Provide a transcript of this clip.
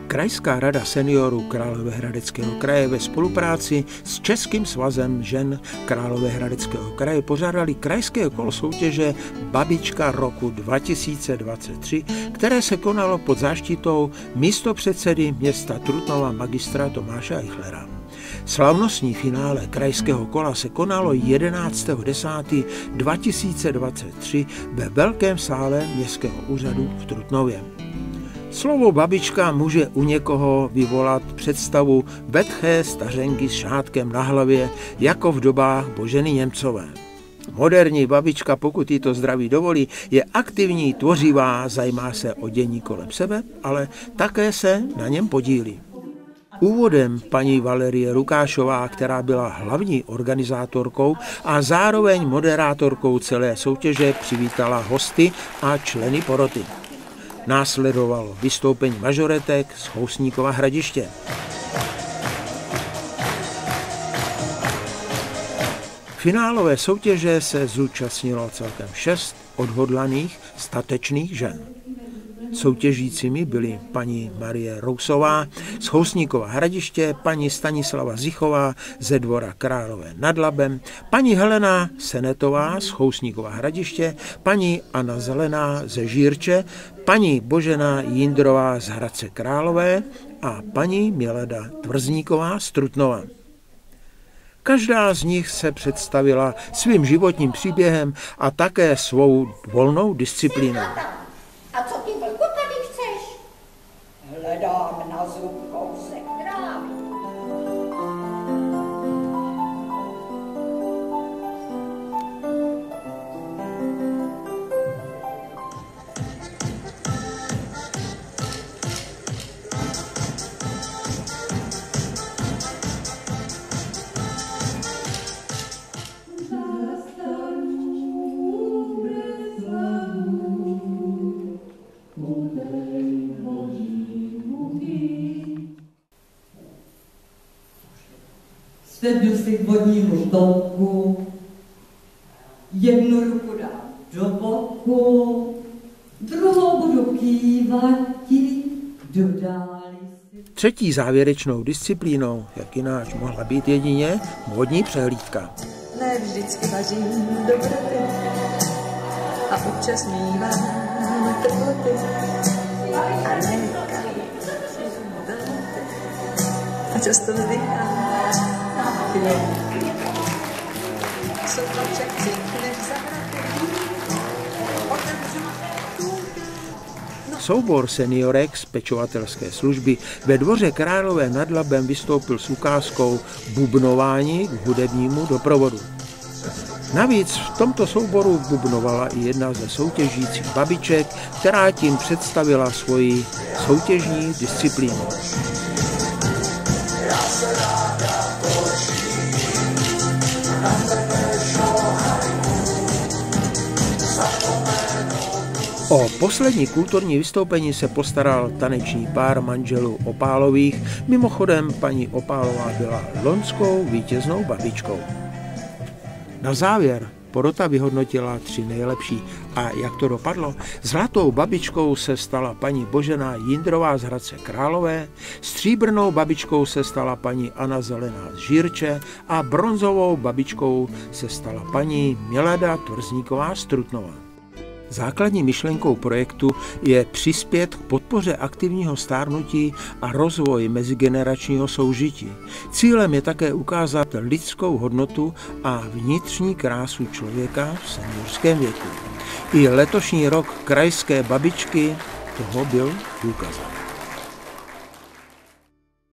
Krajská rada seniorů Královéhradeckého kraje ve spolupráci s Českým svazem žen Královéhradeckého kraje pořádali krajské kolo soutěže Babička roku 2023, které se konalo pod záštitou místopředsedy města Trutnova magistra Tomáše Eichlera. Slavnostní finále krajského kola se konalo 11.10.2023 ve velkém sále městského úřadu v Trutnově. Slovo babička může u někoho vyvolat představu vetché stařenky s šátkem na hlavě, jako v dobách Boženy Němcové. Moderní babička, pokud jí to zdraví dovolí, je aktivní, tvořivá, zajímá se o dění kolem sebe, ale také se na něm podílí. Úvodem paní Valerie Lukášová, která byla hlavní organizátorkou a zároveň moderátorkou celé soutěže, přivítala hosty a členy poroty. Následovalo vystoupení mažoretek z Housníkova Hradiště. Finálové soutěže se zúčastnilo celkem 6 odhodlaných statečných žen. Soutěžícími byly paní Marie Rousová z Housníkova Hradiště, paní Stanislava Zichová ze Dvora Králové nad Labem, paní Helena Senetová z Housníkova Hradiště, paní Anna Zelená ze Žírče, paní Božena Jindrová z Hradce Králové a paní Milada Tvrzníková z Trutnova. Každá z nich se představila svým životním příběhem a také svou volnou disciplínou. A co ty, vlku, tady chceš? Hledám na zub kousek trávy. Sednu si k vodního toku, jednu ruku dám do boku, druhou budu kývati, dodáli si. Třetí závěrečnou disciplínou, jak jináč mohla být jedině, módní přehlídka. Ne vždycky vařím dobroty a občas mívám teploty a nekám velty a často vzdychám. Soubor seniorek z pečovatelské služby ve Dvoře Králové nad Labem vystoupil s ukázkou bubnování k hudebnímu doprovodu. Navíc v tomto souboru bubnovala i jedna ze soutěžících babiček, která tím představila svoji soutěžní disciplínu. O poslední kulturní vystoupení se postaral taneční pár manželů Opálových, mimochodem paní Opálová byla loňskou vítěznou babičkou. Na závěr porota vyhodnotila 3 nejlepší a jak to dopadlo? Zlatou babičkou se stala paní Božena Jindrová z Hradce Králové, stříbrnou babičkou se stala paní Anna Zelená z Žírče a bronzovou babičkou se stala paní Milada Tvrzníková z Trutnova. Základní myšlenkou projektu je přispět k podpoře aktivního stárnutí a rozvoj mezigeneračního soužití. Cílem je také ukázat lidskou hodnotu a vnitřní krásu člověka v seniorském věku. I letošní rok krajské babičky toho byl důkazem.